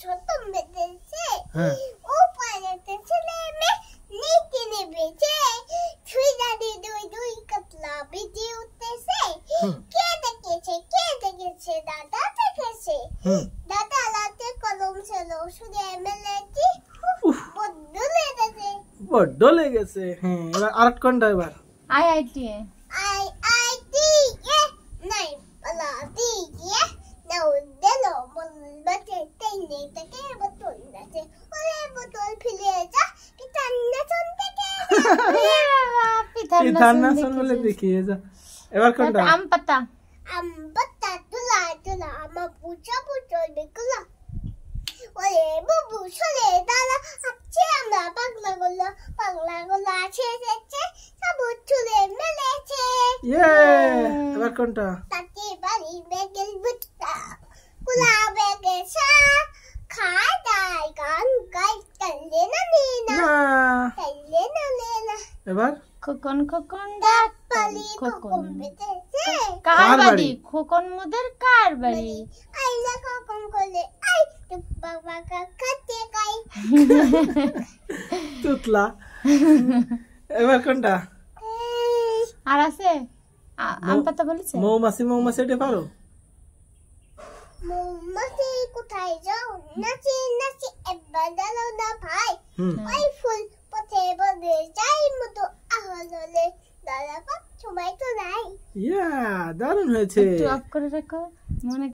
ছোট বেঁধেছে হ্যাঁ ও পারেতে ছেলে মেয়ে নীতি নেবেছে ছুঁড়ানি দুই দুই কাতলা বেজে উঠতেছে কে দেখেছে দাদা দেখেছে দাদা লাতে কলম ছিল শুধু এমএলএটি বড্ড লেগেছে। হ্যাঁ এবার আর কোনটা এবার আইআইটি আইআইটি নাই বলা দি নাও দেলো বলতে তেনে থেকে বোতল আছে ওরে বোতল ফেলে যা পিতান্না শুনতে কে পিতান্না শুন বলে দেখিয়ে যা। এবার কোনটা আম পাতা তুলা আমার পুচা পুচল বেকুলা ওরে বুবু চলে দাদা আছে আমরা পাগলা গোলা আছে সব চলে মেলেছে ইয়ে এবার কোনটা তাতে বাড়ি বেগেল বুট্টা কুলা বেগে সা খায় দাই গান গাই কালে না নিনা কালে না লেনা এবার খোকন খোকন ডাক পালি খোকন খোকন বেতেছে কার বাড়ি খোকন মোদের কার বাড়ি আইলা খোকন কোলে আই বাবা কাকাতে গাই তুতলা। এবার কোনটা আর আছে আম পাতা বলেছে মৌমাছি এটা পারো মৌমাছি কোথায় যাও নাচি এবার দাঁড়াও না ভাই ওই ফুল পথে বলে যাই মতো আহলে দাঁড়াবার সময় তো নাই। ইয়া দারুণ হয়েছে। একটু অফ করে রাখো মনে